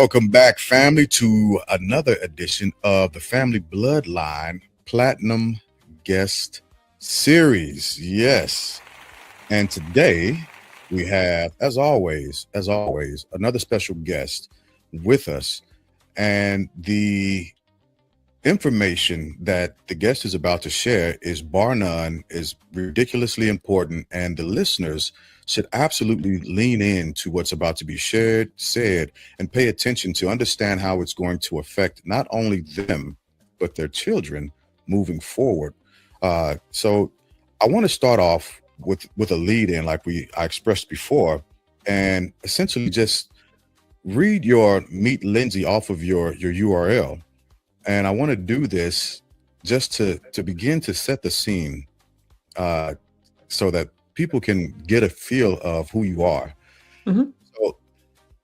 Welcome back, family, to another edition of the Family Bloodline Platinum Guest Series. Yes. And today we have, as always, another special guest with us. And the information that the guest is about to share is bar none, is ridiculously important, and the listeners should absolutely lean in to what's about to be shared, said, and pay attention to understand how it's going to affect not only them, but their children moving forward. So I want to start off with a lead in, like I expressed before, and essentially just read your Meet Lyndsey off of your URL. And I want to do this just to begin to set the scene, so that people can get a feel of who you are. Mhm. So,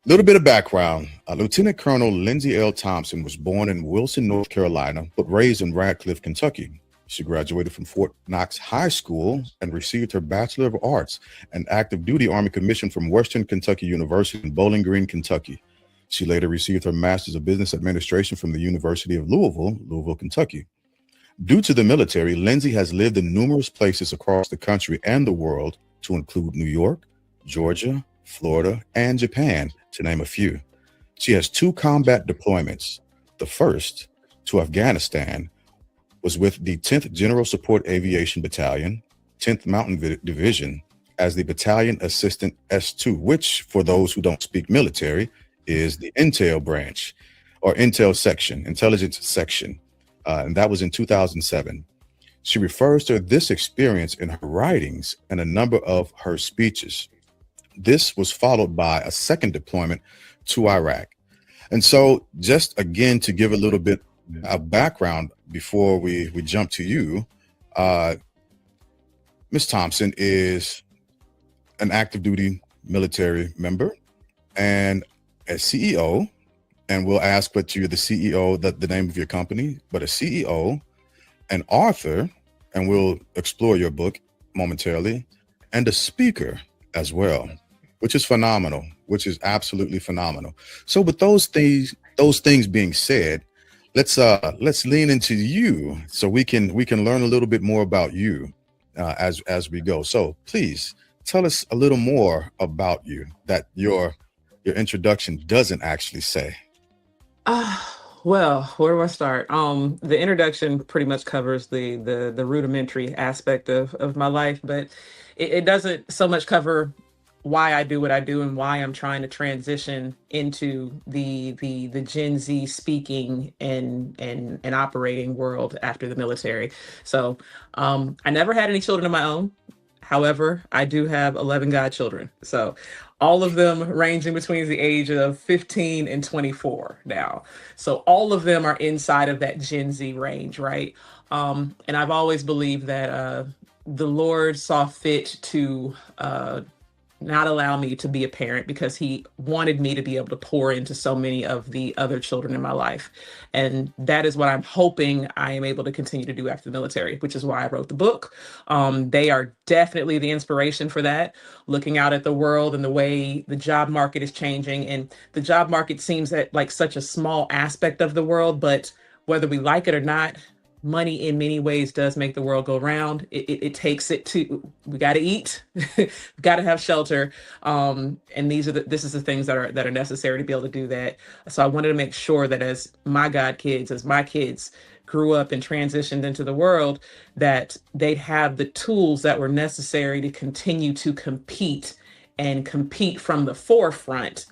a little bit of background. Lieutenant Colonel Lyndsey L. Thompson was born in Wilson, North Carolina, but raised in Radcliffe, Kentucky. She graduated from Fort Knox High School and received her Bachelor of Arts and Active Duty Army Commission from Western Kentucky University in Bowling Green, Kentucky. She later received her Master's of Business Administration from the University of Louisville, Kentucky. Due to the military, Lyndsey has lived in numerous places across the country and the world, to include New York, Georgia, Florida, and Japan, to name a few. She has two combat deployments. The first, to Afghanistan, was with the 10th General Support Aviation Battalion, 10th Mountain Division, as the Battalion Assistant S2, which, for those who don't speak military, is the Intel branch or Intel section, intelligence section. And that was in 2007. She refers to this experience in her writings and a number of her speeches. This was followed by a second deployment to Iraq. And so, just again, to give a little bit of background before we jump to you, Ms. Thompson is an active duty military member and a CEO. And we'll ask what you're the CEO, the name of your company, but a CEO, an author, and we'll explore your book momentarily, and a speaker as well, which is phenomenal, which is absolutely phenomenal. So with those things being said, let's lean into you so we can learn a little bit more about you as we go. So please tell us a little more about you that your introduction doesn't actually say. Well, where do I start? The introduction pretty much covers the rudimentary aspect of my life, but it doesn't so much cover why I do what I do and why I'm trying to transition into the Gen Z speaking and operating world after the military. So I never had any children of my own. However, I do have 11 godchildren. So all of them ranging between the age of 15 and 24 now. So all of them are inside of that Gen Z range, right? And I've always believed that the Lord saw fit to not allow me to be a parent because he wanted me to be able to pour into so many of the other children in my life. And that is what I'm hoping I am able to continue to do after the military, which is why I wrote the book. They are definitely the inspiration for that, looking out at the world and the way the job market is changing. And the job market seems like such a small aspect of the world, but whether we like it or not, money in many ways does make the world go round. It takes it to, we got to eat, we got to have shelter. And this is the things that are necessary to be able to do that. So I wanted to make sure that as my kids grew up and transitioned into the world, that they'd have the tools that were necessary to continue to compete and compete from the forefront,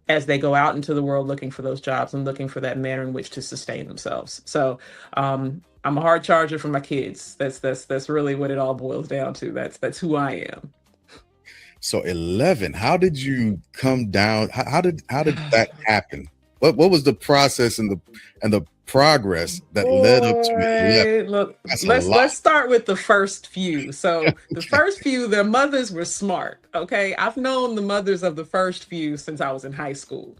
as they go out into the world looking for those jobs and looking for that manner in which to sustain themselves. So I'm a hard charger for my kids. That's really what it all boils down to. That's who I am. So 11, how did you come down? How did that happen? What was the process and the progress that led up to 11? Look, That's a lot. let's start with the first few. So the first few, their mothers were smart. Okay, I've known the mothers of the first few since I was in high school.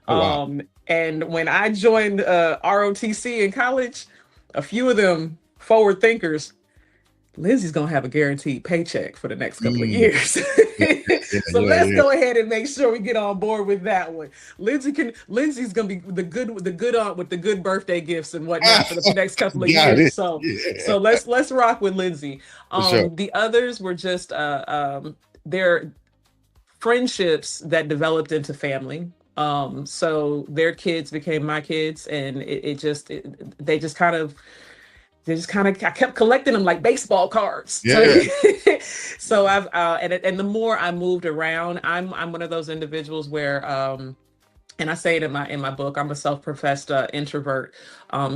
Oh, wow. And when I joined ROTC in college, a few of them forward thinkers, Lyndsey's gonna have a guaranteed paycheck for the next couple of Mm, years. Yeah, yeah, So yeah, let's yeah. go ahead and make sure we get on board with that one. Lyndsey's gonna be the good aunt with the good birthday gifts and whatnot for the next couple of Got years. it. So Yeah, so let's rock with Lyndsey. for sure. The others were just their friendships that developed into family. So their kids became my kids, and they just kind of I kept collecting them like baseball cards. So Yeah, so I've and the more I moved around, I'm one of those individuals where and I say it in my book, I'm a self-professed introvert.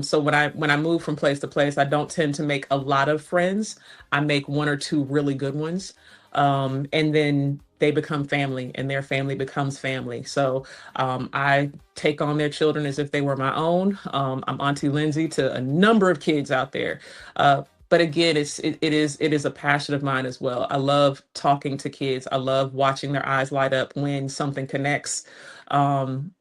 So when I move from place to place, I don't tend to make a lot of friends. I make one or two really good ones, and then they become family, and their family becomes family. So I take on their children as if they were my own. I'm Auntie Lyndsey to a number of kids out there. But again, it is a passion of mine as well. I love talking to kids. I love watching their eyes light up when something connects. Um,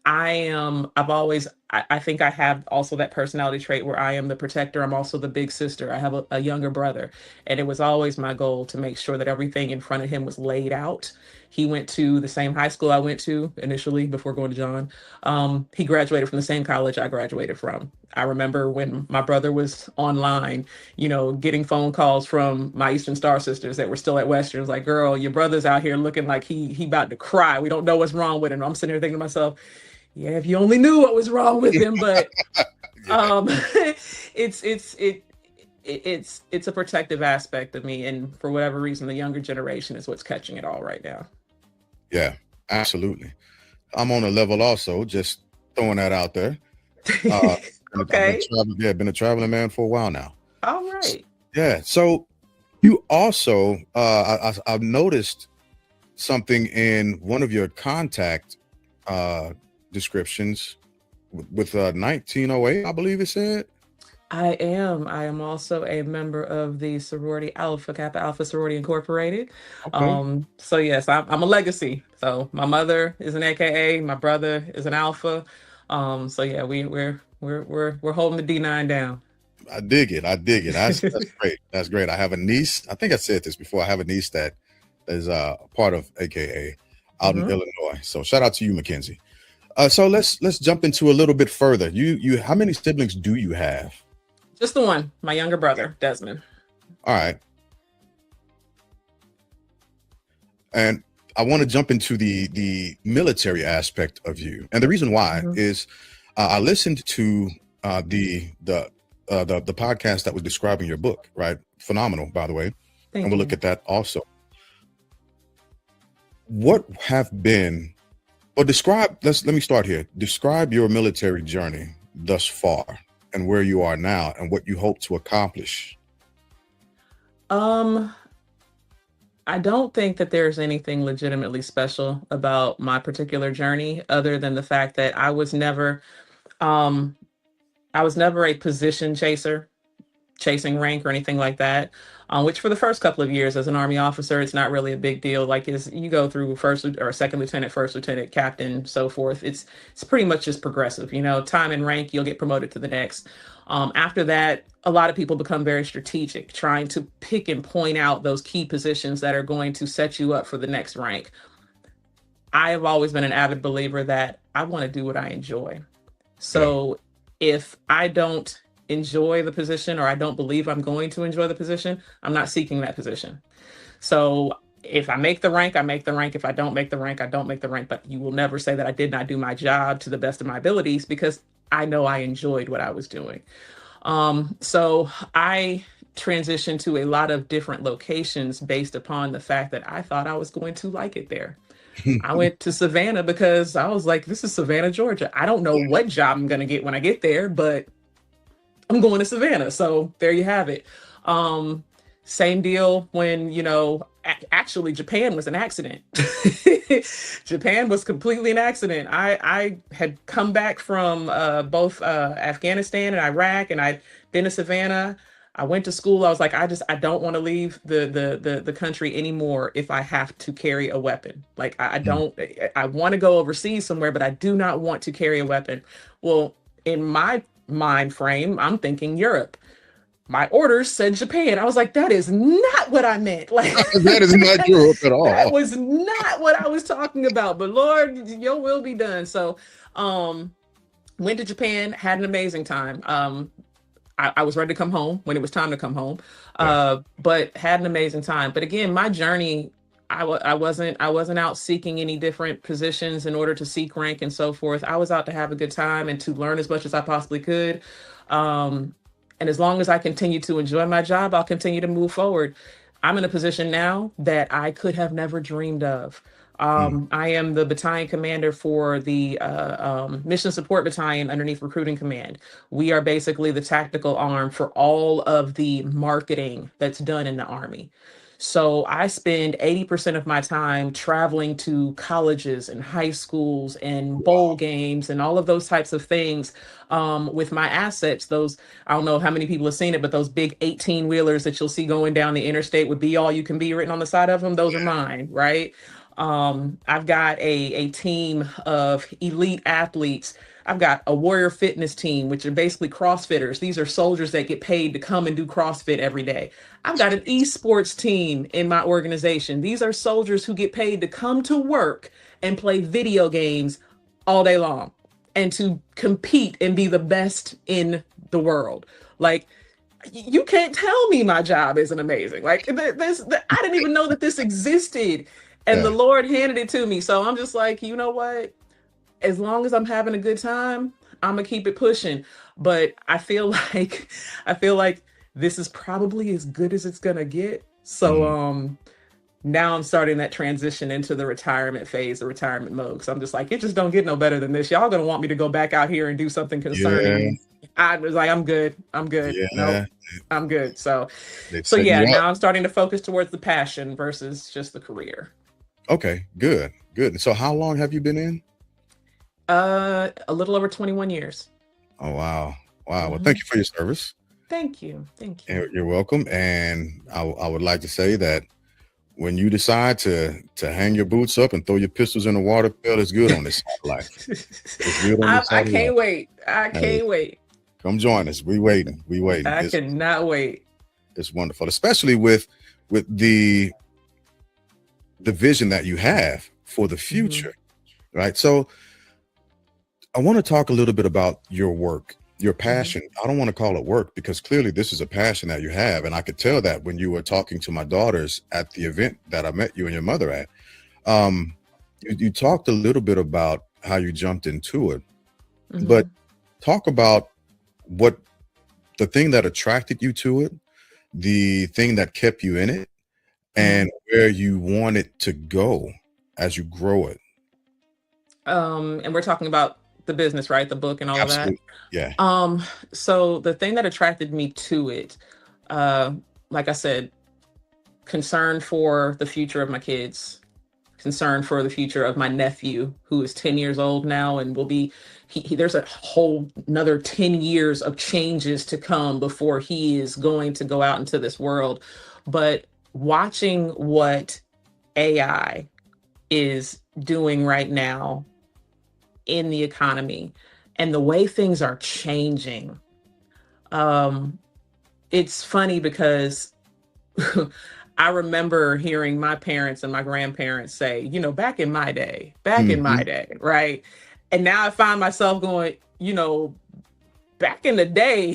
I think I have also that personality trait where I am the protector. I'm also the big sister. I have a younger brother, and it was always my goal to make sure that everything in front of him was laid out. He went to the same high school I went to initially before going to John. He graduated from the same college I graduated from. I remember when my brother was online, getting phone calls from my Eastern Star sisters that were still at Western. It was like, girl, your brother's out here looking like he about to cry. We don't know what's wrong with him. I'm sitting here thinking to myself, yeah, if you only knew what was wrong with him. But yeah, it's it's a protective aspect of me, and for whatever reason, the younger generation is what's catching it all right now. yeah. Absolutely. I'm on a level also. Just throwing that out there. Uh, Okay. been a traveling man for a while now. All right. Yeah. So you also, I've noticed something in one of your contact uh, descriptions with 1908, I believe it said. I am. I am also a member of the sorority Alpha Kappa Alpha Sorority Incorporated. Okay. So yes, I'm a legacy. So my mother is an AKA, my brother is an Alpha. So yeah, we're holding the D9 down. I dig it. I dig it. That's great. That's great. I have a niece. I think I said this before. I have a niece that is part of AKA out in Mhm. Illinois. So shout out to you, Mackenzie. So let's jump into a little bit further. You how many siblings do you have? Just the one, my younger brother, Desmond. All right. And I want to jump into the military aspect of you. And the reason why Mhm. is I listened to the podcast that was describing your book, right? Phenomenal, by the way. And Thank we'll look you. at that also. What have been or describe let me start here. Describe your military journey thus far and where you are now and what you hope to accomplish. Um, I don't think that there's anything legitimately special about my particular journey other than the fact that um I was never a position chaser, chasing rank or anything like that. Which for the first couple of years as an army officer, it's not really a big deal. Like is you go through or second lieutenant, first lieutenant, captain, so forth. It's pretty much just progressive. Time and rank, you'll get promoted to the next. After that, a lot of people become very strategic, trying to pick and point out those key positions that are going to set you up for the next rank. I have always been an avid believer that I want to do what I enjoy. Yeah. So if I don't enjoy the position or I don't believe I'm going to enjoy the position, I'm not seeking that position. So if I make the rank, I make the rank. If I don't make the rank, I don't make the rank. But you will never say that I did not do my job to the best of my abilities because I know I enjoyed what I was doing. So I transitioned to a lot of different locations based upon the fact that I thought I was going to like it there. I went to Savannah because I was like, this is Savannah, Georgia. I don't know what job I'm going to get when I get there, but I'm going to Savannah. So there you have it. Um, Same deal when, actually Japan was an accident. Japan was completely an accident. I had come back from both Afghanistan and Iraq, and I'd been to Savannah. I went to school. I was like, I don't want to leave the country anymore if I have to carry a weapon. Like I don't I want to go overseas somewhere, but I do not want to carry a weapon. Well, in my mind frame, I'm thinking Europe. my orders said Japan. I was like, that is not what I meant. Like That is not Europe at that all. was not what I was talking about. But Lord, your will be done. So went to Japan, had an amazing time. I was ready to come home when it was time to come home, Yeah. but had an amazing time. But again, my journey, I wasn't out seeking any different positions in order to seek rank and so forth. I was out to have a good time and to learn as much as I possibly could. Um, and as long as I continue to enjoy my job, I'll continue to move forward. I'm in a position now that I could have never dreamed of. Mm. I am the battalion commander for the Mission Support Battalion underneath Recruiting Command. We are basically the tactical arm for all of the marketing that's done in the Army. So I spend 80% of my time traveling to colleges and high schools and bowl games and all of those types of things with my assets. Those, I don't know how many people have seen it, but those big 18 wheelers that you'll see going down the interstate with "Be All You Can Be" written on the side of them, those are mine, right? I've got a team of elite athletes. I've got a warrior fitness team, which are basically CrossFitters. These are soldiers that get paid to come and do CrossFit every day. I've got an esports team in my organization. These are soldiers who get paid to come to work and play video games all day long and to compete and be the best in the world. Like, you can't tell me my job isn't amazing. Like, I didn't even know that this existed. And the Yeah. Lord handed it to me. So I'm just like, you know what? As long as I'm having a good time, I'm gonna keep it pushing. But I feel like this is probably as good as it's gonna get. So Mm. now I'm starting that transition into the retirement phase, the retirement mode. Because I'm just like, it just don't get no better than this. Y'all gonna want me to go back out here and do something Yeah. concerning. I was like, I'm good. I'm good. Nope, Yeah. I'm good. So They so set yeah, you up. now I'm starting to focus towards the passion versus just the career. Okay. Good. Good. So how long have you been in? A little over 21 years. Oh, wow. Wow. Well, thank Mhm. you for your service. Thank you. Thank you. You're welcome. And I would like to say that when you decide to hang your boots up and throw your pistols in the water pail, it's good on this side of life. It's good on this I side of life. can't wait. I Hey, can't wait. come join us. We waiting. We waiting. I cannot wait. It's wonderful, especially with the vision that you have for the Mhm. future, right? So I want to talk a little bit about your work, your Mhm. passion. I don't want to call it work because clearly this is a passion that you have. And I could tell that when you were talking to my daughters at the event that I met you and your mother at. Um, you talked a little bit about how you jumped into it, but Mhm. talk about what the thing that attracted you to it, the thing that kept you in it, and Mhm. where you want it to go as you grow it. And we're talking about the business, right? The book and all of that. Absolutely. Yeah. Um, so the thing that attracted me to it, uh, like I said, concern for the future of my kids, concern for the future of my nephew, who is 10 years old now and will be, there's a whole another 10 years of changes to come before he is going to go out into this world. But watching what AI is doing right now in the economy and the way things are changing, um, it's funny because I remember hearing my parents and my grandparents say, back in my Mhm. day, right? And now I find myself going, back in the day,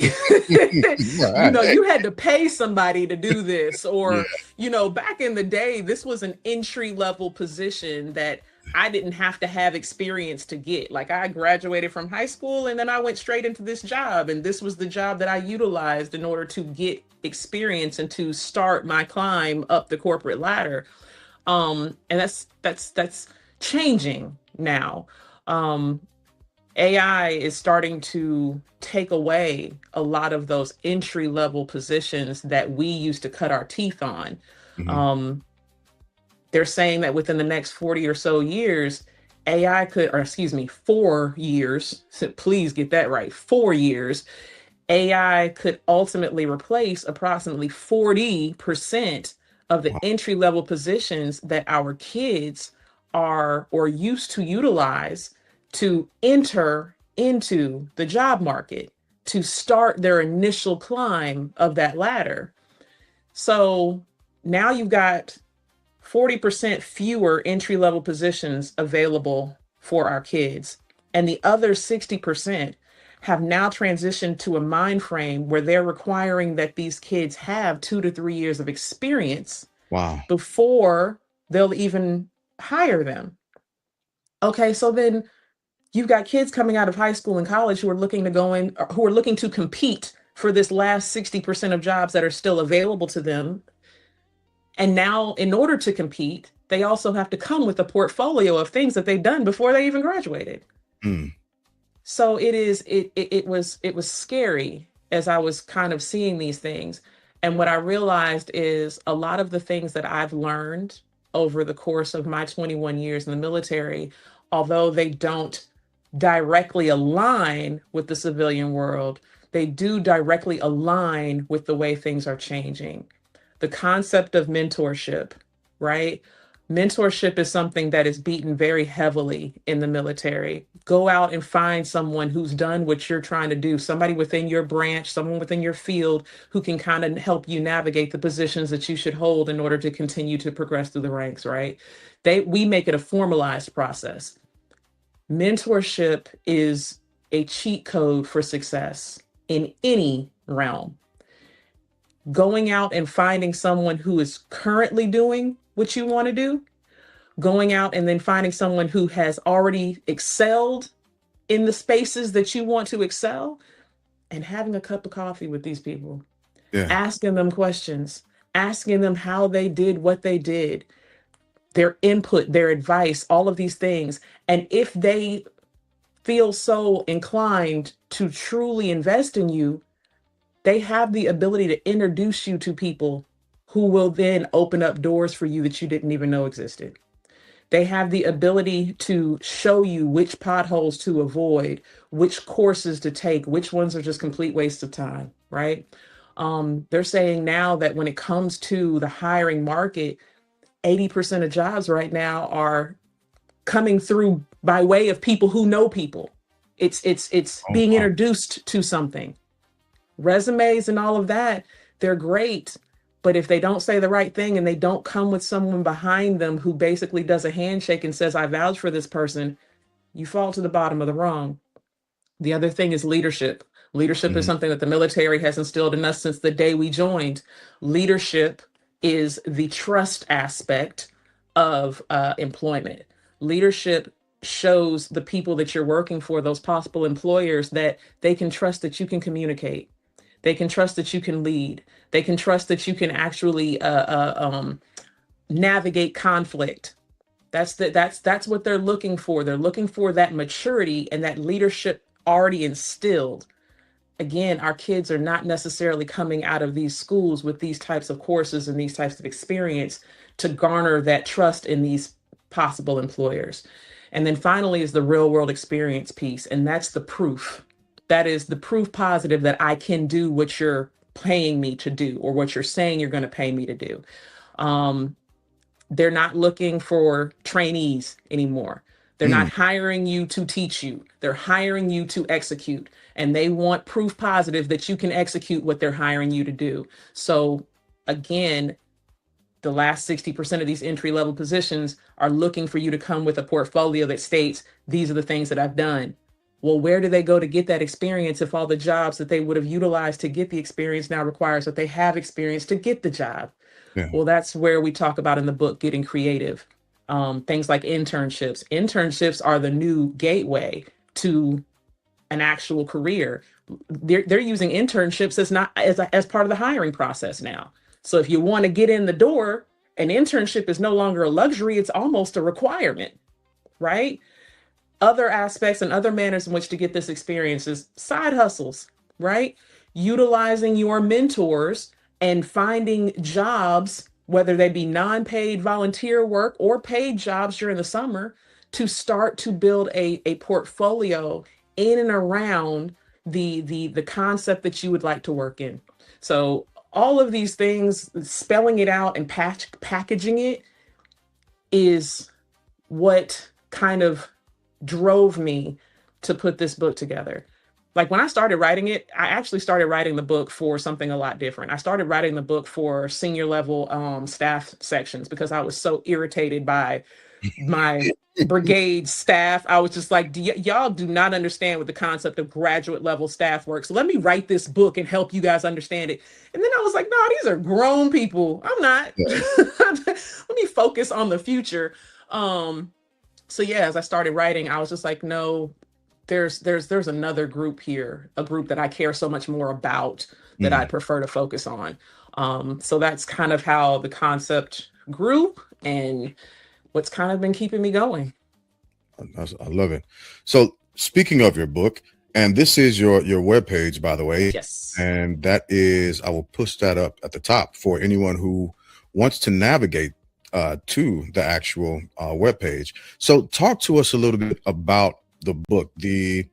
Right. you had to pay somebody to do this, Yeah. or, back in the day, this was an entry level position that I didn't have to have experience to get. Like, I graduated from high school and then I went straight into this job, and this was the job that I utilized in order to get experience and to start my climb up the corporate ladder. And that's changing now. um AI is starting to take away a lot of those entry level positions that we used to cut our teeth on. Mhm. Um, they're saying that within the next 40 or so years, AI could, or excuse me, 4 years, so please get that right, 4 years, AI could ultimately replace approximately 40% of the Wow. entry level positions that our kids are or used to utilize to enter into the job market. to start their initial climb of that ladder. So now you've got 40% fewer entry level positions available for our kids. And the other 60% have now transitioned to a mind frame where they're requiring that these kids have 2 to 3 years of experience Wow. before they'll even hire them. Okay, so then you've got kids coming out of high school and college who are looking to go in, or who are looking to compete for this last 60% of jobs that are still available to them. And now, in order to compete, they also have to come with a portfolio of things that they've done before they even graduated. Mm. So it was scary as I was kind of seeing these things. And what I realized is a lot of the things that I've learned over the course of my 21 years in the military, although they don't directly align with the civilian world, they do directly align with the way things are changing. The concept of mentorship, right? Mentorship is something that is beaten very heavily in the military. Go out and find someone who's done what you're trying to do, somebody within your branch, someone within your field who can kind of help you navigate the positions that you should hold in order to continue to progress through the ranks, right? We make it a formalized process. Mentorship is a cheat code for success in any realm. Going out and finding someone who is currently doing what you want to do, going out and then finding someone who has already excelled in the spaces that you want to excel, and having a cup of coffee with these people, Yeah. asking them questions, asking them how they did what they did, their input, their advice, all of these things. And if they feel so inclined to truly invest in you, they have the ability to introduce you to people who will then open up doors for you that you didn't even know existed. They have the ability to show you which potholes to avoid, which courses to take, which ones are just complete waste of time, right? They're saying now that when it comes to the hiring market, 80% of jobs right now are coming through by way of people who know people. It's Oh, being wow. introduced to something. Resumes and all of that, they're great. But if they don't say the right thing and they don't come with someone behind them who basically does a handshake and says, I vouch for this person, you fall to the bottom of the rung. The other thing is leadership. Leadership is Mhm. something that the military has instilled in us since the day we joined. Leadership is the trust aspect of employment. Leadership shows the people that you're working for, those possible employers, that they can trust that you can communicate. They can trust that you can lead. They can trust that you can actually navigate conflict. That's what they're looking for. They're looking for that maturity and that leadership already instilled. Again, our kids are not necessarily coming out of these schools with these types of courses and these types of experience to garner that trust in these possible employers. And then finally is the real world experience piece. And that's the proof. That is the proof positive that I can do what you're paying me to do, or what you're saying you're going to pay me to do. Um, they're not looking for trainees anymore. They're not Mm. hiring you to teach you. They're hiring you to execute. And they want proof positive that you can execute what they're hiring you to do. So again, the last 60% of these entry level positions are looking for you to come with a portfolio that states, these are the things that I've done. Well, where do they go to get that experience if all the jobs that they would have utilized to get the experience now requires that they have experience to get the job? Yeah. Well, that's where we talk about in the book getting creative. Things like internships. Internships are the new gateway to an actual career. They're using internships as not as part of the hiring process now. So if you want to get in the door, an internship is no longer a luxury, it's almost a requirement, right? Other aspects and other manners in which to get this experience is side hustles, right? Utilizing your mentors and finding jobs, whether they be non-paid volunteer work or paid jobs during the summer, to start to build a portfolio in and around the concept that you would like to work in. So all of these things, spelling it out and packaging it, is what kind of drove me to put this book together. like when I started writing it, I actually started writing the book for something a lot different. I started writing the book for senior level staff sections because I was so irritated by my brigade staff. I was just like, y'all do not understand what the concept of graduate level staff works. So let me write this book and help you guys understand it. And then I was like, no, these are grown people. I'm not. Yeah. Let me focus on the future. So yeah, as I started writing, I was just like, no, there's another group here, a group that I care so much more about that Mm. I'd prefer to focus on. So that's kind of how the concept grew and what's kind of been keeping me going. I love it. So speaking of your book, and this is your webpage, by the way, Yes. and that is, I will push that up at the top for anyone who wants to navigate to the actual webpage. So talk to us a little bit about the book, the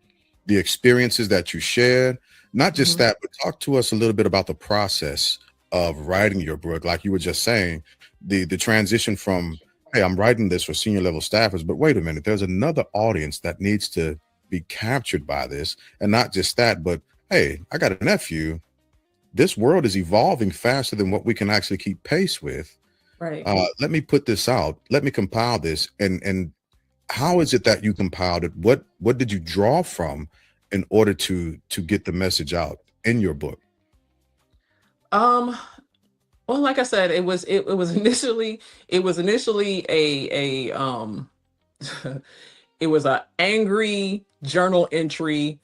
experiences that you shared, not just Mhm. that, but talk to us a little bit about the process of writing your book. Like you were just saying, the transition from, hey, I'm writing this for senior level staffers, but wait a minute, there's another audience that needs to be captured by this. And not just that, but hey, I got a nephew. This world is evolving faster than what we can actually keep pace with. Right. Let me put this out. Let me compile this. And how is it that you compiled it? What did you draw from in order to get the message out in your book? Um, well, like I said, it was initially a it was a angry journal entry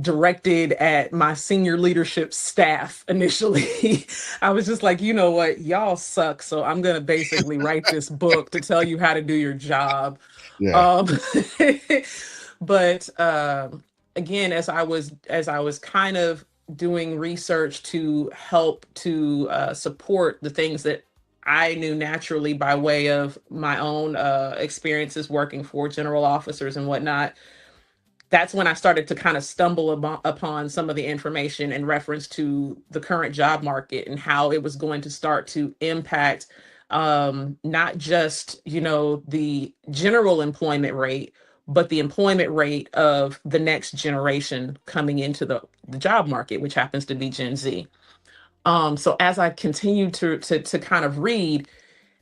directed at my senior leadership staff initially. I was just like, you know what, y'all suck. So I'm gonna basically write this book to tell you how to do your job. Yeah. Um, but again, as I was kind of doing research to help to support the things that I knew naturally by way of my own experiences working for general officers and whatnot, that's when I started to kind of stumble upon some of the information in reference to the current job market and how it was going to start to impact not just, you know, the general employment rate, but the employment rate of the next generation coming into the job market, which happens to be Gen Z. So as I continued to kind of read,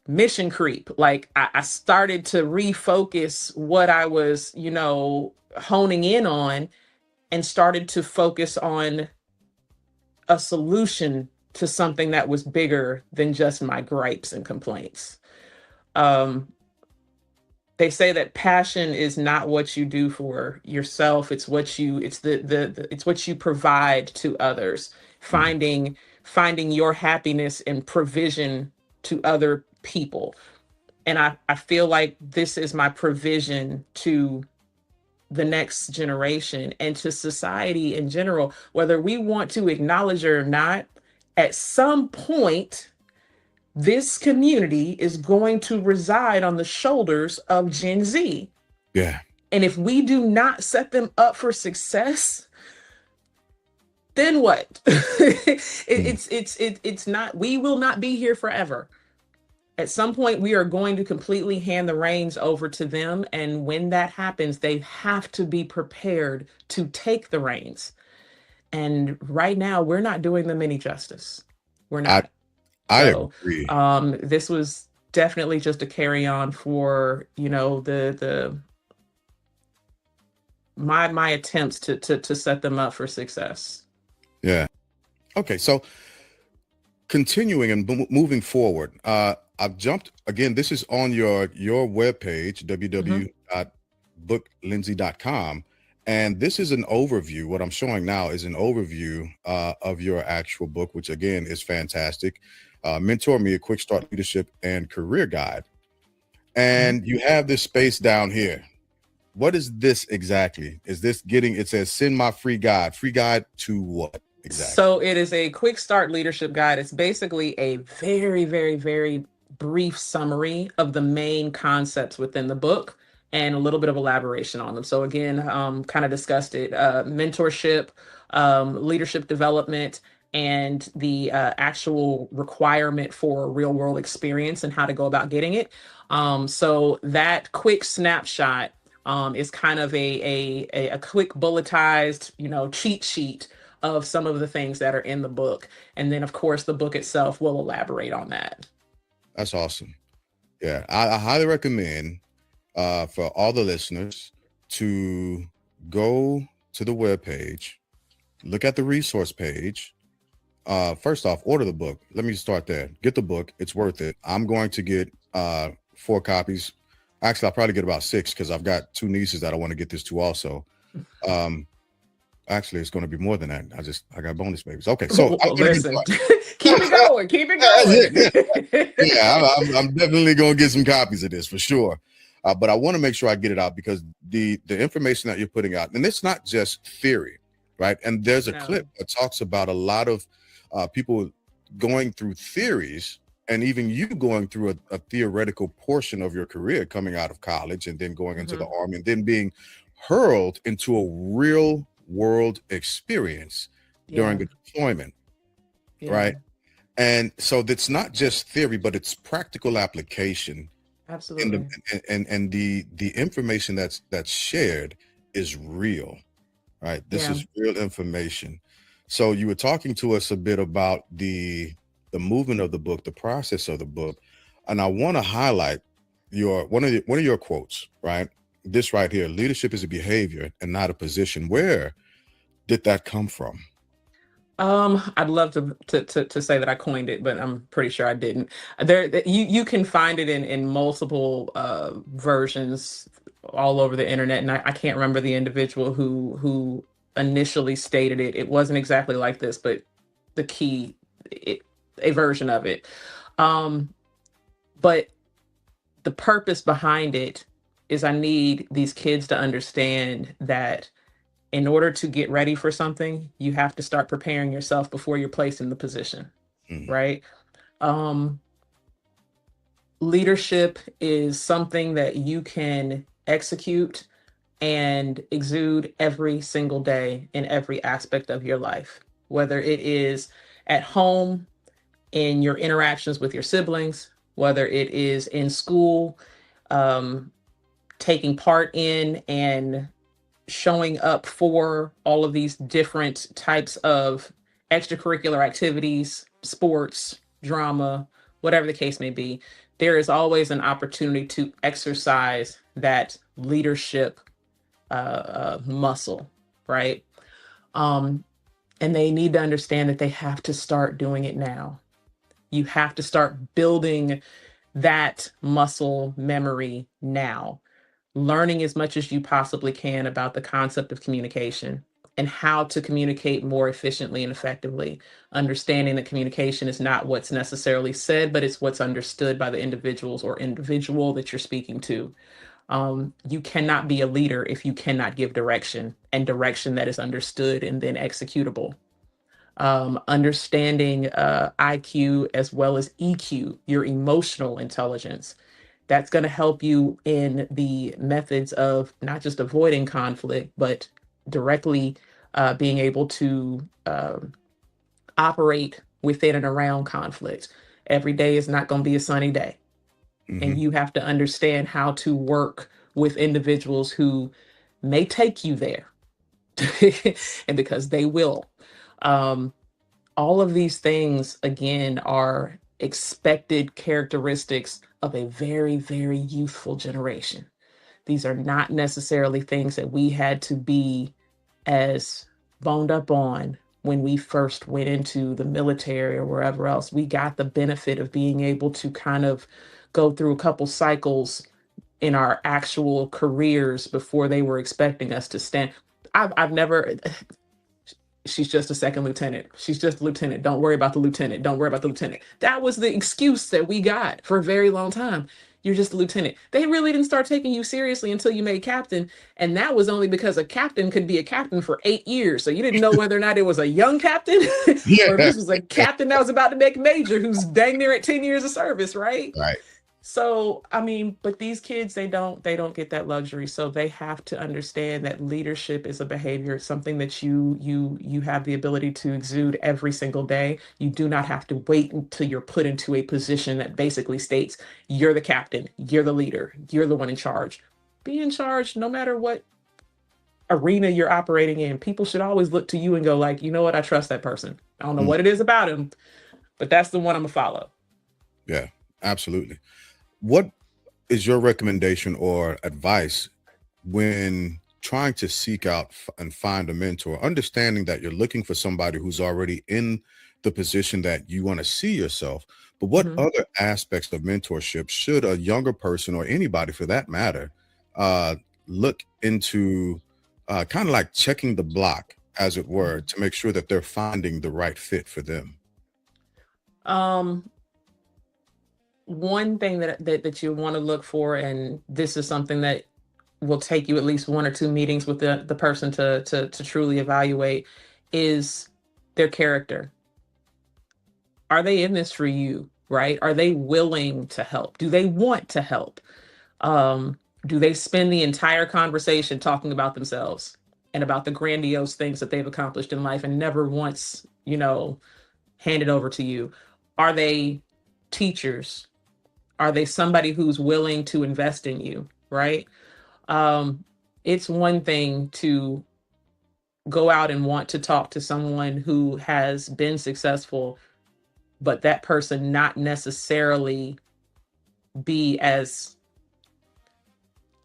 mission creep, like I started to refocus what I was, you know, honing in on and started to focus on a solution to something that was bigger than just my gripes and complaints. Um, they say that passion is not what you do for yourself, it's what you it's it's what you provide to others. Mhm. Finding your happiness and provision to other people. And I feel like this is my provision to the next generation and to society in general, whether we want to acknowledge it or not. At some point, this community is going to reside on the shoulders of Gen Z. Yeah. And if we do not set them up for success, then what? Mm. It's not, we will not be here forever. At some point, we are going to completely hand the reins over to them. And when that happens, they have to be prepared to take the reins. And right now, we're not doing them any justice. We're I not. I So agree. this was definitely just a carry on for, you know, the my attempts to set them up for success. Yeah. Okay. So continuing and moving forward, I've jumped again. This is on your webpage, Mhm. www.booklyndsey.com, and this is an overview. What I'm showing now is an overview of your actual book, which again is fantastic. Mentor Me: A Quick Start Leadership and Career Guide. Mhm. And you have this space down here. What is this exactly? Is this getting? It says send my free guide. Free guide to what exactly? So it is a quick start leadership guide. It's basically a very, very, very brief summary of the main concepts within the book and a little bit of elaboration on them. So again, kind of discussed it, mentorship, leadership development, and the actual requirement for real world experience and how to go about getting it. So that quick snapshot Is kind of a quick bulletized, cheat sheet of some of the things that are in the book. And then, of course, the book itself will elaborate on that. That's awesome. Yeah, I highly recommend for all the listeners to go to the webpage, look at the resource page. First off, order the book. Let me start there. Get the book. It's worth it. I'm going to get 4 copies. Actually, I'll probably get about 6 because I've got 2 nieces that I want to get this to also. Actually, it's going to be more than that. I got bonus babies. Okay, so listen, keep it going, keep it going. Yeah, I'm definitely going to get some copies of this for sure. But I want to make sure I get it out because the information that you're putting out, and it's not just theory, right? And there's a clip that talks about a lot of people going through theories, and even you going through a theoretical portion of your career coming out of college and then going into the Army and then being hurled into a real world experience during a deployment, right? And so it's not just theory, but it's practical application. Absolutely. And the information that's shared is real, right? This is real information. So you were talking to us a bit about the movement of the book, the process of the book, and I want to highlight one of your quotes, right? This right here: leadership is a behavior and not a position. Where did that come from? I'd love to say that I coined it, but I'm pretty sure I didn't. You can find it in multiple versions all over the internet, and I can't remember the individual who initially stated it. It wasn't exactly like this, but a version of it. But the purpose behind it is I need these kids to understand that in order to get ready for something, you have to start preparing yourself before you're placed in the position, right? Leadership is something that you can execute and exude every single day in every aspect of your life, whether it is at home, in your interactions with your siblings, whether it is in school, taking part in and showing up for all of these different types of extracurricular activities, sports, drama, whatever the case may be. There is always an opportunity to exercise that leadership muscle, right? And they need to understand that they have to start doing it now. You have to start building that muscle memory now, learning as much as you possibly can about the concept of communication and how to communicate more efficiently and effectively, understanding that communication is not what's necessarily said, but it's what's understood by the individuals or individual that you're speaking to. You cannot be a leader if you cannot give direction, and direction that is understood and then executable. Understanding IQ as well as EQ, your emotional intelligence. That's going to help you in the methods of not just avoiding conflict, but directly being able to operate within and around conflict. Every day is not going to be a sunny day. And you have to understand how to work with individuals who may take you there. And because they will. All of these things, again, are expected characteristics of a very, very youthful generation. These are not necessarily things that we had to be as boned up on when we first went into the military or wherever else. We got the benefit of being able to kind of go through a couple cycles in our actual careers before they were expecting us to stand. I've never, she's just a second lieutenant. She's just a lieutenant. Don't worry about the lieutenant. Don't worry about the lieutenant. That was the excuse that we got for a very long time. You're just a lieutenant. They really didn't start taking you seriously until you made captain. And that was only because a captain could be a captain for 8 years. So you didn't know whether or not it was a young captain or this was a captain that was about to make major who's dang near at 10 years of service, right? Right. So, I mean, but these kids, they don't get that luxury. So they have to understand that leadership is a behavior. It's something that you have the ability to exude every single day. You do not have to wait until you're put into a position that basically states you're the captain, you're the leader, you're the one in charge. be in charge no matter what arena you're operating in. People should always look to you and go like, you know what, I trust that person. I don't know what it is about him, but that's the one I'm gonna follow. Yeah, absolutely. What is your recommendation or advice when trying to seek out and find a mentor, understanding that you're looking for somebody who's already in the position that you want to see yourself? But what Mhm. other aspects of mentorship should a younger person or anybody for that matter uh, look into, kind of like checking the block, as it were, Mhm. to make sure that they're finding the right fit for them? Um, One thing that you want to look for, and this is something that will take you at least 1 or 2 meetings with the person to truly evaluate, is their character. Are they in this for you? Right? Are they willing to help? Do they want to help? Um, do they spend the entire conversation talking about themselves and about the grandiose things that they've accomplished in life and never once, hand it over to you? Are they teachers? Are they somebody who's willing to invest in you? Right? Um, it's one thing to go out and want to talk to someone who has been successful, but that person not necessarily be as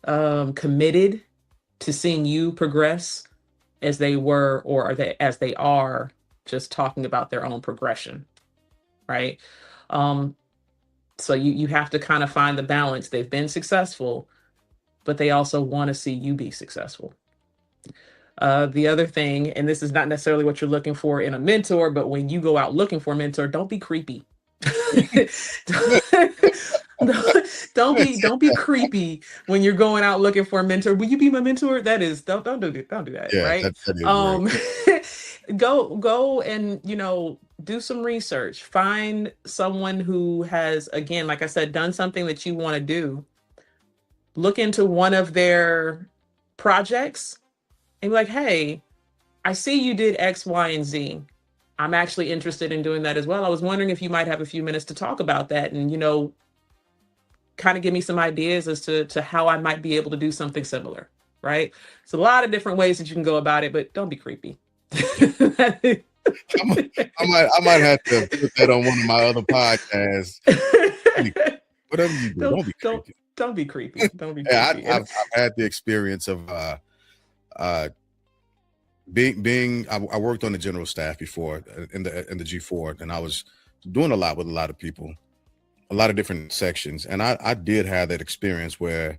committed to seeing you progress as they were, or as they are, just talking about their own progression, right? Um, so you have to kind of find the balance. They've been successful, but they also want to see you be successful. The other thing, and this is not necessarily what you're looking for in a mentor, but when you go out looking for a mentor, don't be creepy. Don't be creepy when you're going out looking for a mentor. Will you be my mentor? That is, don't do that, Yeah, right? that is weird. Um, go and do some research. Find someone who has, again, like I said, done something that you want to do. Look into one of their projects and be like, hey, I see you did X, Y, and Z. I'm actually interested in doing that as well. I was wondering if you might have a few minutes to talk about that and, kind of give me some ideas as to how I might be able to do something similar. Right. It's a lot of different ways that you can go about it, but don't be creepy. I might, I might have to put that on one of my other podcasts. Whatever you do, don't don't be don't creepy. don't be creepy. Don't be Yeah, creepy. I've had the experience of uh, I worked on the general staff before in the G4, and I was doing a lot with a lot of people, a lot of different sections, and I did have that experience where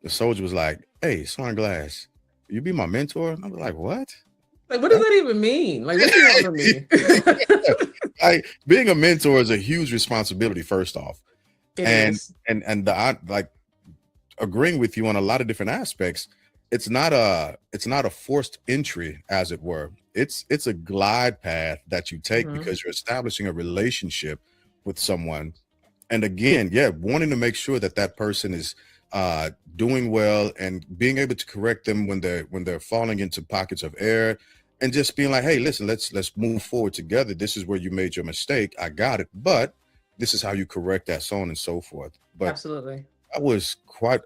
the soldier was like, "Hey, Glass, you be my mentor?" And I was like, "What?" Like, what does that even mean? Like, what do you want from me? Like, being a mentor is a huge responsibility, first off, It and is. I like agreeing with you on a lot of different aspects. It's not a forced entry, as it were. It's a glide path that you take Mhm. because you're establishing a relationship with someone, and again, yeah, wanting to make sure that that person is doing well and being able to correct them when they're falling into pockets of error, and just being like, hey, listen, let's move forward together. This is where you made your mistake. I got it, but this is how you correct that, so on and so forth. But Absolutely. I was quite,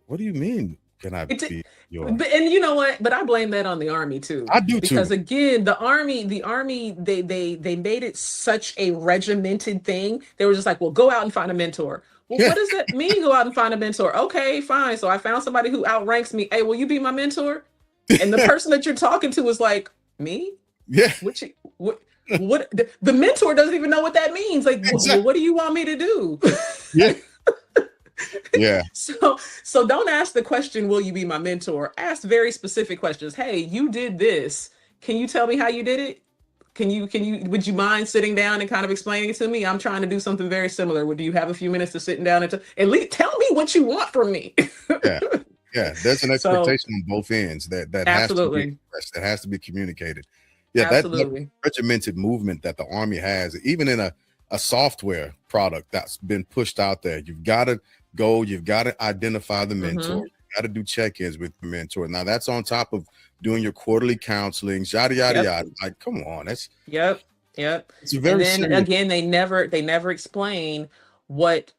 what do you mean, can I It, be your? and you know what? But I blame that on the army too, I do because too. again, the army, they made it such a regimented thing. They were just like, well, go out and find a mentor. Well, Yeah, what does that mean? Go out and find a mentor? Okay, fine. So I found somebody who outranks me. Hey, will you be my mentor? And the person that you're talking to is like, me? yeah, Which what the mentor doesn't even know what that means. Like, well, exactly. what do you want me to do? Yeah, yeah, So don't ask the question, will you be my mentor? Ask very specific questions. Hey, you did this. Can you tell me how you did it? Would you mind sitting down and kind of explaining it to me? I'm trying to do something very similar. Would you have a few minutes to sit down and at least tell me what you want from me? yeah, yeah. There's an So expectation on both ends that has to be absolutely. expressed, that has to be communicated. Yeah, that Absolutely. regimented movement that the Army has, even in a software product that's been pushed out there, you've got to go, you've got to identify the mentor, Mm-hmm. you've got to do check-ins with the mentor. Now that's on top of doing your quarterly counseling, yada yada Yep. yada. Like, come on, Yep. Yep. it's a And very then serious. again, they never explain what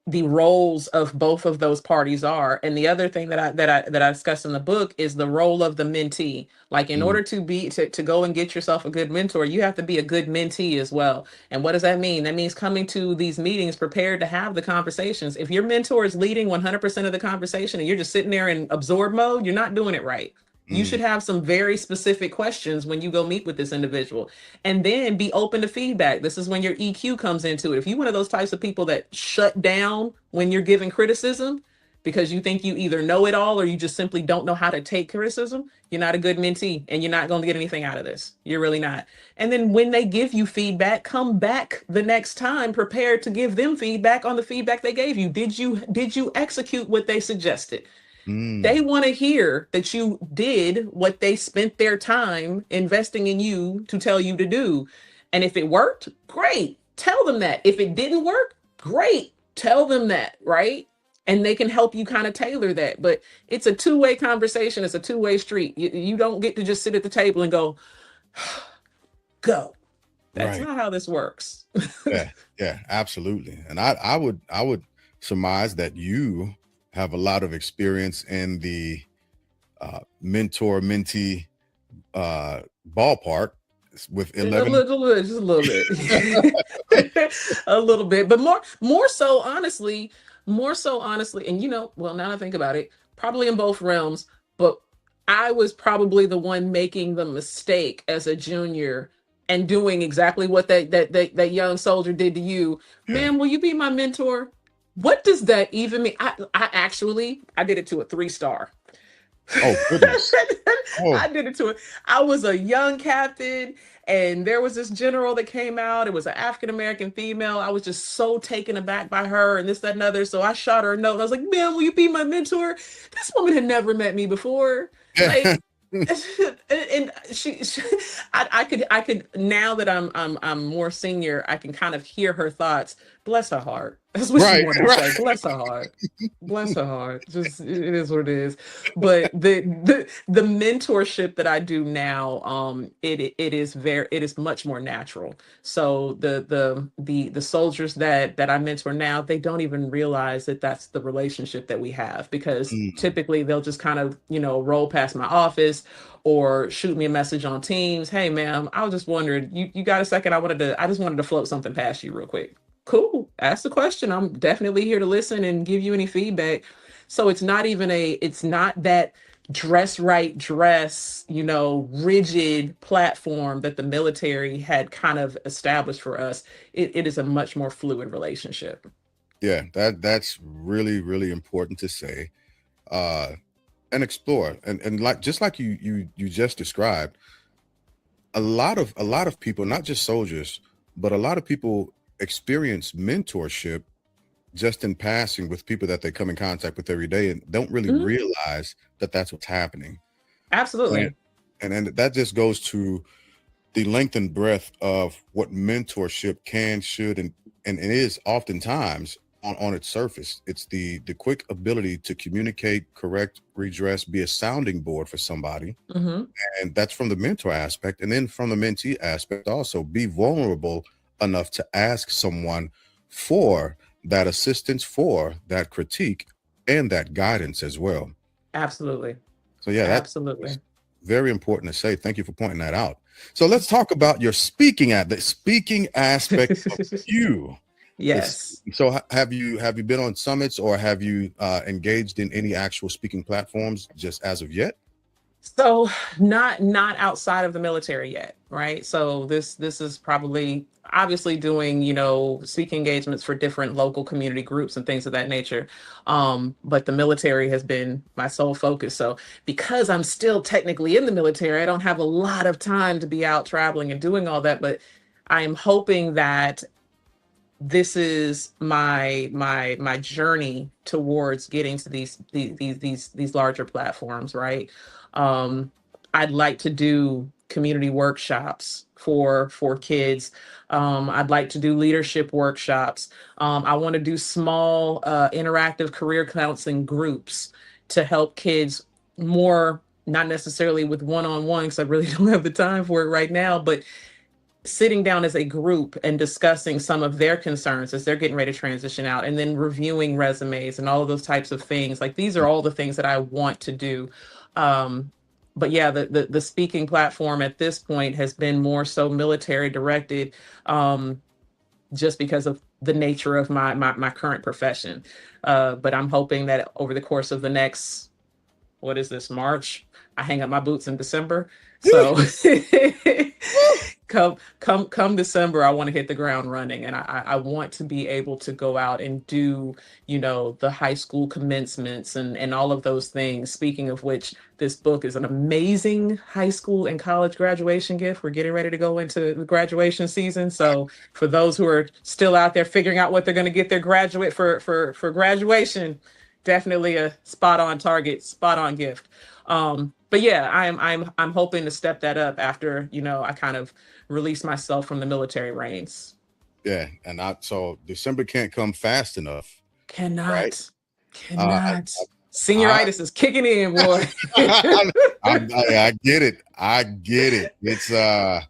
the roles of both of those parties are. And the other thing that I discuss in the book is the role of the mentee. Like, in Mm, order to go and get yourself a good mentor, you have to be a good mentee as well. And what does that mean? That means coming to these meetings prepared to have the conversations. If your mentor is leading 100% of the conversation and you're just sitting there in absorb mode, you're not doing it right. You should mm, have some very specific questions when you go meet with this individual, and then be open to feedback. This is when your EQ comes into it. If you're one of those types of people that shut down when you're giving criticism because you think you either know it all or you just simply don't know how to take criticism, you're not a good mentee and you're not going to get anything out of this. You're really not. And then when they give you feedback, come back the next time prepared to give them feedback on the feedback they gave you. Did you execute what they suggested? They mm. want to hear that you did what they spent their time investing in you to tell you to do. And if it worked, great. Tell them that. If it didn't work, great. Tell them that, right? And they can help you kind of tailor that. But it's a two-way conversation. It's a two-way street. You don't get to just sit at the table and go, go. That's Right. not how this works. Yeah. Yeah. Absolutely. And I would surmise that you have a lot of experience in the mentor mentee ballpark with A 11. little bit, just a little bit, a little bit, but more so honestly, and well, now I think about it, probably in both realms, but I was probably the one making the mistake as a junior and doing exactly what that young soldier did to you. Yeah. Man, will you be my mentor? What does that even mean? I did it to a 3-star. Oh, goodness. Oh, I did it to it. I was a young captain, and there was this general that came out. It was an African American female. I was just so taken aback by her and this, that, and other. So I shot her a note. I was like, "Man, will you be my mentor?" This woman had never met me before. yeah. Like, and I could now that I'm more senior, I can kind of hear her thoughts. Bless her heart. That's what she Right. wanted to Right. say. Bless her heart. Bless her heart. Just, it is what it is. But the mentorship that I do now, it is much more natural. So the soldiers that I mentor now, they don't even realize that that's the relationship that we have, because Mm, typically they'll just kind of, roll past my office or shoot me a message on Teams. Hey, ma'am, I was just wondering, you got a second? I just wanted to float something past you real quick. Cool. Ask the question. I'm definitely here to listen and give you any feedback. So it's not that dress right dress, rigid platform that the military had kind of established for us. It is a much more fluid relationship. yeah. That's really, really important to say. Uh, and explore. And like just like you just described, a lot of people, not just soldiers, but a lot of people experience mentorship just in passing with people that they come in contact with every day and don't really Mhm. realize that that's what's happening. And Absolutely. and that just goes to the length and breadth of what mentorship can, should, and it is oftentimes on its surface. It's the quick ability to communicate, correct, redress, be a sounding board for somebody. Hmm. And that's from the mentor aspect. And then from the mentee aspect, also be vulnerable enough to ask someone for that assistance, for that critique, and that guidance as well. Absolutely. So yeah, that's Absolutely. very important to say. Thank you for pointing that out. So let's talk about your speaking, at the speaking aspect of you. This, Yes. so have you been on summits, or have you engaged in any actual speaking platforms just as of yet? So not outside of the military yet, right? So this is probably obviously doing, speaking engagements for different local community groups and things of that nature. But the military has been my sole focus. So because I'm still technically in the military, I don't have a lot of time to be out traveling and doing all that. But I am hoping that this is my journey towards getting to these larger platforms, right? um I'd like to do community workshops for kids. I'd like to do leadership workshops. I want to do small interactive career counseling groups to help kids more, not necessarily with one-on-one because I really don't have the time for it right now, but sitting down as a group and discussing some of their concerns as they're getting ready to transition out, and then reviewing resumes and all of those types of things. Like, these are all the things that I want to do. Um, but yeah, the speaking platform at this point has been more so military directed, just because of the nature of my current profession. But I'm hoping that over the course of the next, what is this, March? I hang up my boots in December. So come December, I want to hit the ground running, and I want to be able to go out and do, the high school commencements and all of those things. Speaking of which, this book is an amazing high school and college graduation gift. We're getting ready to go into the graduation season. So for those who are still out there figuring out what they're going to get their graduate for graduation, definitely a spot on target, spot on gift. But yeah, I'm hoping to step that up after, I kind of release myself from the military reins. Yeah, and so December can't come fast enough. Cannot. Right? Senioritis is kicking in, boy. I get it. It's a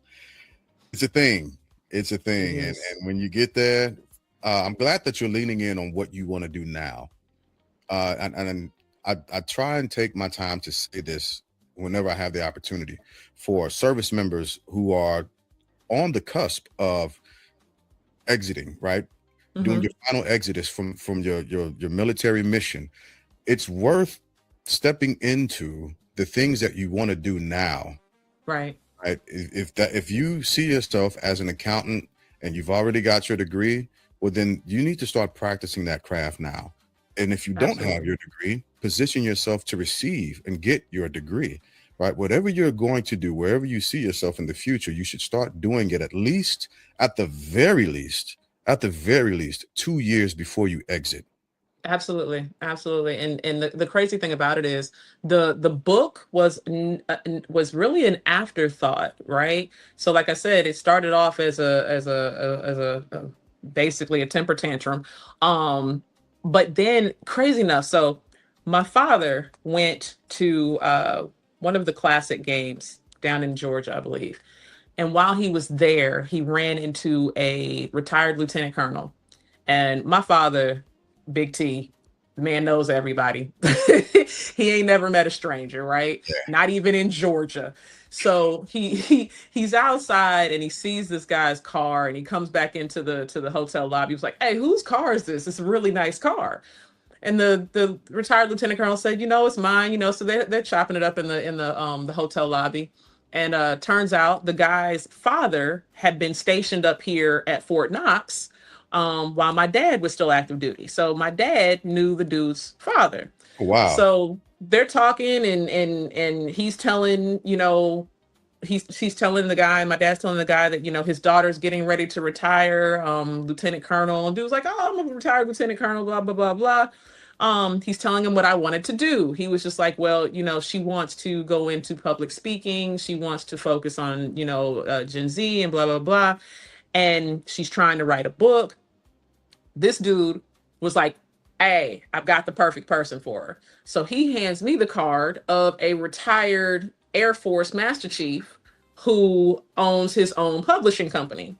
thing. It's a thing. And when you get there, I'm glad that you're leaning in on what you want to do now. And I try and take my time to say this whenever I have the opportunity for service members who are on the cusp of exiting, right? Mm-hmm. Doing your final exodus from your military mission. It's worth stepping into the things that you want to do now. Right. Right. If you see yourself as an accountant and you've already got your degree, well, then you need to start practicing that craft now. And if you don't have your degree, position yourself to receive and get your degree, right? Whatever you're going to do, wherever you see yourself in the future, you should start doing it at the very least, 2 years before you exit. Absolutely. And the crazy thing about it is the book was really an afterthought, right? So like I said, it started off as a basically a temper tantrum. But then, crazy enough, so my father went to one of the Classic games down in Georgia, I believe. And while he was there, he ran into a retired lieutenant colonel. And my father, Big T, the man knows everybody. He ain't never met a stranger, right? Yeah. Not even in Georgia. So he's outside and he sees this guy's car, and he comes back into the hotel lobby. He was like, "Hey, whose car is this? It's a really nice car." And the retired lieutenant colonel said, "It's mine." So they're chopping it up in the hotel lobby. And turns out the guy's father had been stationed up here at Fort Knox while my dad was still active duty. So my dad knew the dude's father. Wow. So they're talking and he's telling, he's telling the guy, my dad's telling the guy that, his daughter's getting ready to retire, lieutenant colonel. And dude's like, "Oh, I'm a retired lieutenant colonel, blah, blah, blah, blah." He's telling him what I wanted to do. He was just like, "Well, she wants to go into public speaking. She wants to focus on, Gen Z and blah, blah, blah. And she's trying to write a book." This dude was like, "Hey, I've got the perfect person for her." So he hands me the card of a retired Air Force Master Chief who owns his own publishing company.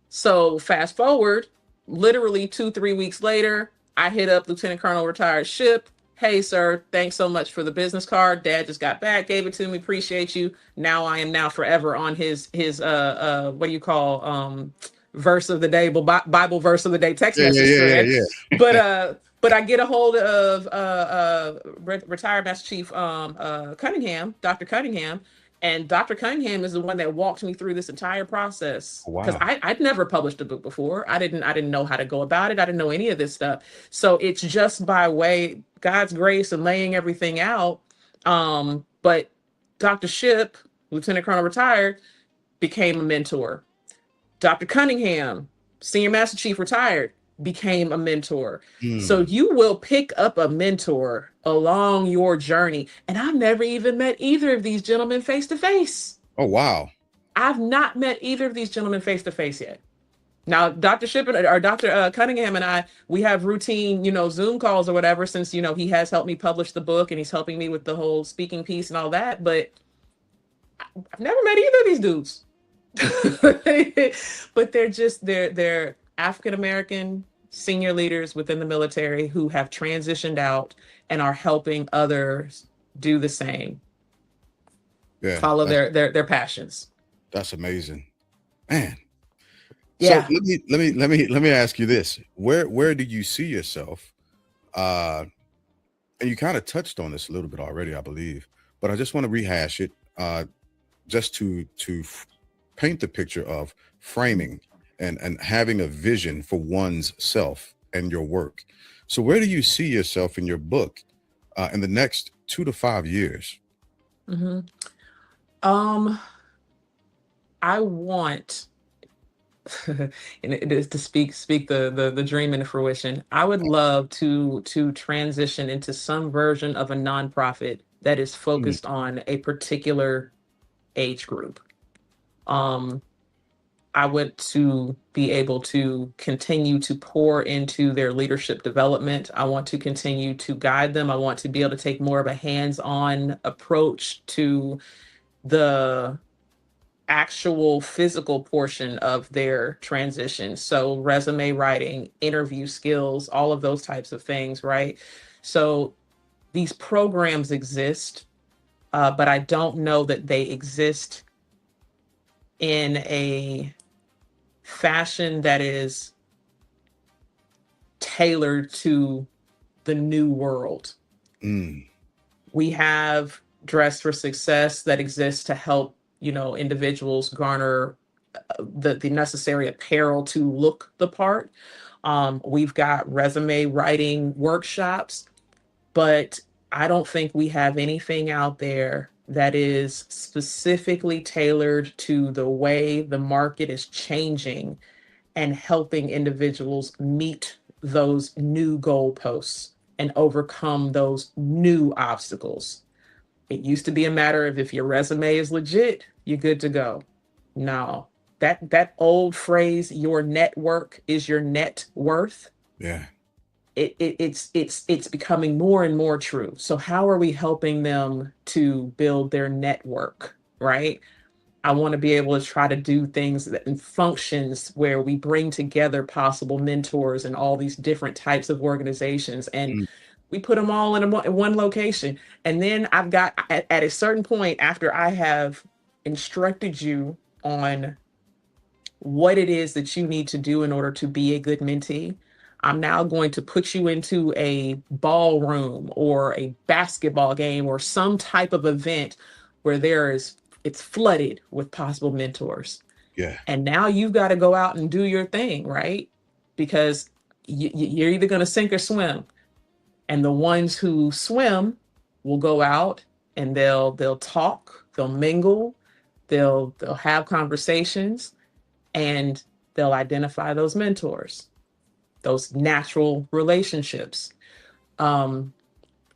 So fast forward, literally 2-3 weeks later, I hit up Lieutenant Colonel Retired Ship. "Hey, sir, thanks so much for the business card. Dad just got back, gave it to me. Appreciate you. Now I am now forever on his what do you call verse of the day, Bible verse of the day text message thread." Yeah. But I get a hold of retired Master Chief Cunningham, Dr. Cunningham, and Dr. Cunningham is the one that walked me through this entire process. Because I'd never published a book before. I didn't know how to go about it. I didn't know any of this stuff. So it's just by way God's grace and laying everything out. But Dr. Ship, Lieutenant Colonel retired, became a mentor. Dr. Cunningham, Senior Master Chief retired, became a mentor. So you will pick up a mentor along your journey. And I've never even met either of these gentlemen face to face. Oh, wow. I've not met either of these gentlemen face to face yet. Now, Dr. Shippen or Dr. Cunningham and I, we have routine, Zoom calls or whatever, since, he has helped me publish the book and he's helping me with the whole speaking piece and all that. But I've never met either of these dudes. But they're African American senior leaders within the military who have transitioned out and are helping others do the same, Yeah, follow their passions. that's amazing, man. So Yeah. let me ask you this: where do you see yourself? Uh, and you kind of touched on this a little bit already, I believe, but I just want to rehash it, just to paint the picture of framing and having a vision for one's self and your work. So where do you see yourself in your book in the next 2 to 5 years? hmm Um, I want and it is to speak the dream into fruition. I would love to transition into some version of a nonprofit that is Mm, focused on a particular age group. Um, I want to be able to continue to pour into their leadership development. I want to continue to guide them. I want to be able to take more of a hands-on approach to the actual physical portion of their transition. So, resume writing, interview skills, all of those types of things, right? So, these programs exist, but I don't know that they exist in a fashion that is tailored to the new world. mm, We have Dress for Success that exists to help, individuals garner the necessary apparel to look the part. We've got resume writing workshops, but I don't think we have anything out there that is specifically tailored to the way the market is changing and helping individuals meet those new goalposts and overcome those new obstacles. It used to be a matter of if your resume is legit, you're good to go. No, that old phrase, your network is your net worth. yeah. It's becoming more and more true. So how are we helping them to build their network, right? I want to be able to try to do things that and functions where we bring together possible mentors and all these different types of organizations, and Mm, we put them all in one location. And then I've got at a certain point after I have instructed you on what it is that you need to do in order to be a good mentee. I'm now going to put you into a ballroom or a basketball game or some type of event where it's flooded with possible mentors. yeah. And now you've got to go out and do your thing, right? Because you're either going to sink or swim. And the ones who swim will go out and they'll talk, they'll mingle, they'll have conversations, and they'll identify those mentors, those natural relationships. Um,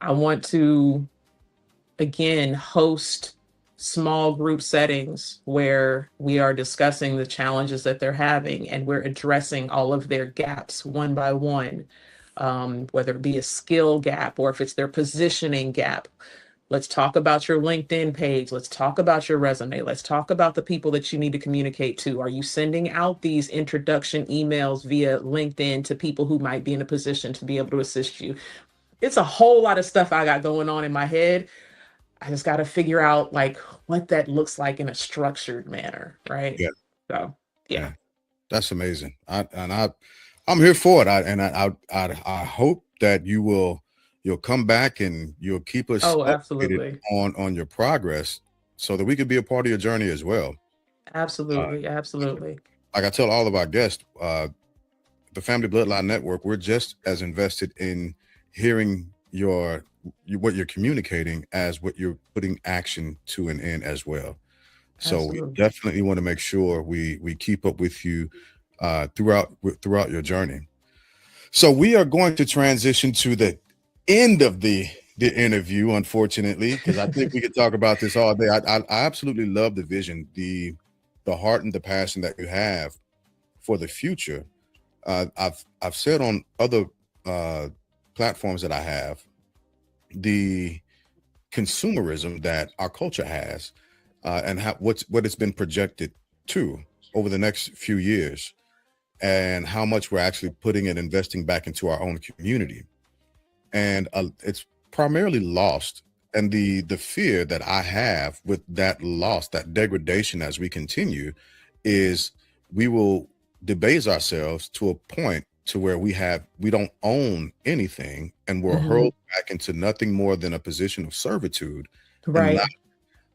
I want to, again, host small group settings where we are discussing the challenges that they're having and we're addressing all of their gaps one by one, whether it be a skill gap or if it's their positioning gap. Let's talk about your LinkedIn page. Let's talk about your resume. Let's talk about the people that you need to communicate to. Are you sending out these introduction emails via LinkedIn to people who might be in a position to be able to assist you? It's a whole lot of stuff I got going on in my head. I just got to figure out like what that looks like in a structured manner, right? Yeah. So, yeah. Yeah. That's amazing. I'm here for it. I hope that you'll come back and you'll keep us Oh, updated absolutely. on your progress so that we could be a part of your journey as well. Uh, Absolutely. Absolutely. like I tell all of our guests, the Family Bloodline Network, we're just as invested in hearing what you're communicating as what you're putting action to and in as well. So we Absolutely. definitely want to make sure we keep up with you throughout your journey. So we are going to transition to the end of the interview, unfortunately, because I think we could talk about this all day. I absolutely love the vision, the heart and the passion that you have for the future. I've said on other platforms that I have, the consumerism that our culture has, and what it's been projected to over the next few years, and how much we're actually putting and investing back into our own community. And it's primarily lost. And the fear that I have with that loss, that degradation as we continue, is we will debase ourselves to a point to where we don't own anything, and we're Mhm. hurled back into nothing more than a position of servitude, and Right.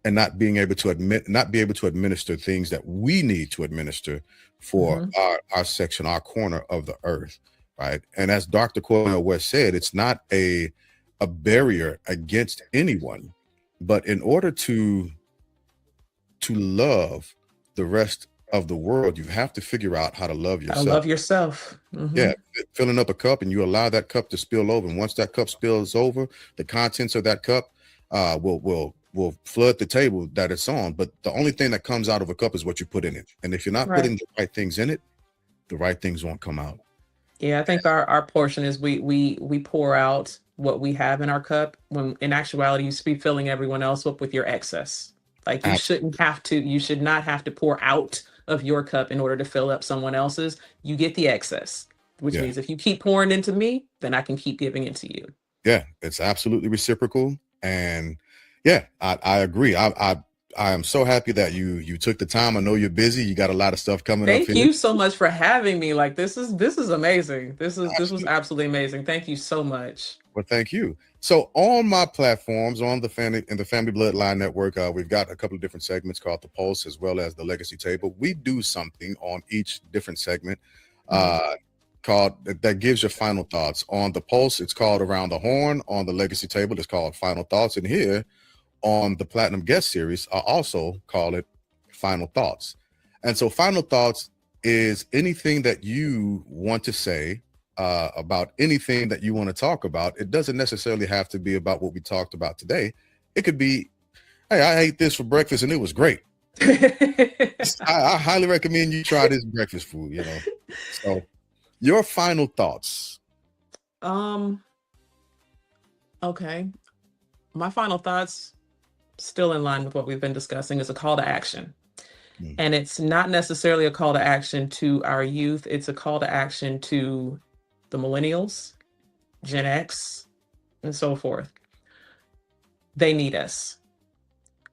not being able to not be able to administer things that we need to administer for Mhm. our section, our corner of the earth, right? And as Dr. Cornell West said, it's not a barrier against anyone, but in order to love the rest of the world, you have to figure out how to love I yourself. love yourself. Yeah, Mhm. filling up a cup and you allow that cup to spill over, and once that cup spills over, the contents of that cup will flood the table that it's on. But the only thing that comes out of a cup is what you put in it, and if you're not Right. putting the right things in it, the right things won't come out. Yeah, I think our portion is we pour out what we have in our cup, when in actuality you should be filling everyone else up with your excess. Like Absolutely. you should not have to pour out of your cup in order to fill up someone else's. You get the excess, which Yeah. means if you keep pouring into me, then I can keep giving it to you. Yeah, it's absolutely reciprocal. And yeah, I agree. I am so happy that you took the time. I know you're busy. You got a lot of stuff coming up Thank here. you so much for having me. Like this is amazing. This was Absolutely. absolutely amazing. Thank you so much. Well, thank you. So on my platforms, on the Family Bloodline Network, we've got a couple of different segments called the Pulse as well as the Legacy Table. We do something on each different segment Mhm. uh, called that gives your final thoughts. On the Pulse, it's called Around the Horn. On the Legacy Table, it's called Final Thoughts. And here on the Platinum Guest Series, I also call it Final Thoughts. And so Final Thoughts is anything that you want to say about anything that you want to talk about. It doesn't necessarily have to be about what we talked about today. It could be, hey, I ate this for breakfast and it was great. I highly recommend you try this breakfast food, you know. So your final thoughts. um okay. My final thoughts, still in line with what we've been discussing, is a call to action. Mm, And it's not necessarily a call to action to our youth, it's a call to action to the millennials, Gen X, and so forth. They need us.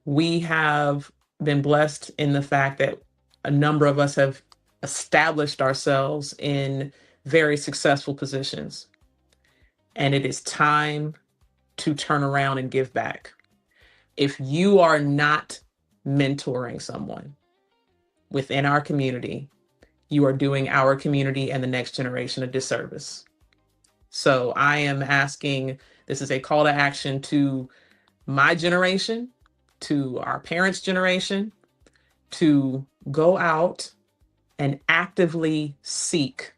We have been blessed in the fact that a number of us have established ourselves in very successful positions. And it is time to turn around and give back. If you are not mentoring someone within our community, you are doing our community and the next generation a disservice. So I am asking, this is a call to action to my generation, to our parents' generation, to go out and actively seek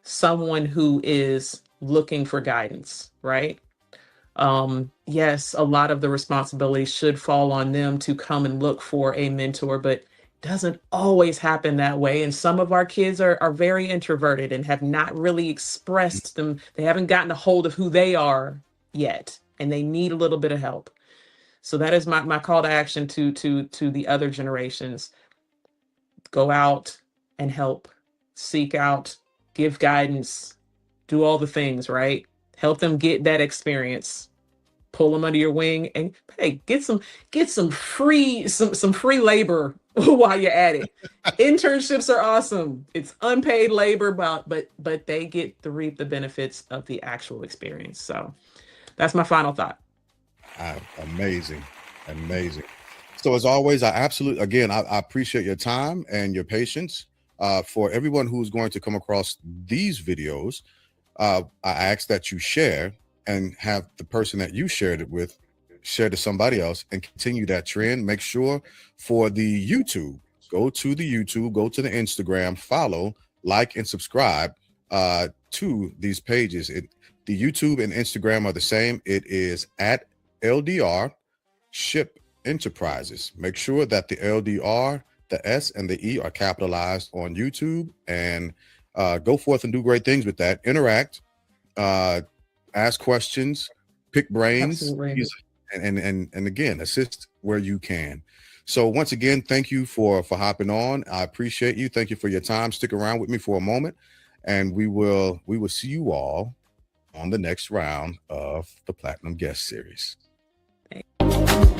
someone who is looking for guidance, right? Yes, a lot of the responsibility should fall on them to come and look for a mentor, but doesn't always happen that way. And some of our kids are very introverted and have not really expressed them. They haven't gotten a hold of who they are yet, and they need a little bit of help. So that is my call to action to the other generations. Go out and help, seek out, give guidance, do all the things, right? Help them get that experience, pull them under your wing, and hey, get some free labor while you're at it. Internships are awesome. It's unpaid labor, but they get to reap the benefits of the actual experience. So that's my final thought. Amazing, amazing. So as always, I absolutely, again, I appreciate your time and your patience. For everyone who's going to come across these videos, I ask that you share and have the person that you shared it with share to somebody else and continue that trend. Make sure for the YouTube, go to the YouTube, go to the Instagram, follow, like, and subscribe to these pages. The YouTube and Instagram are the same. It is at LDR Ship Enterprises. Make sure that the LDR, the S, and the E are capitalized on YouTube, and go forth and do great things with that. Interact, ask questions, pick brains, Absolutely. and again, assist where you can. So once again, thank you for hopping on. I appreciate you. Thank you for your time. Stick around with me for a moment, and we will see you all on the next round of the Platinum Guest Series. Thanks.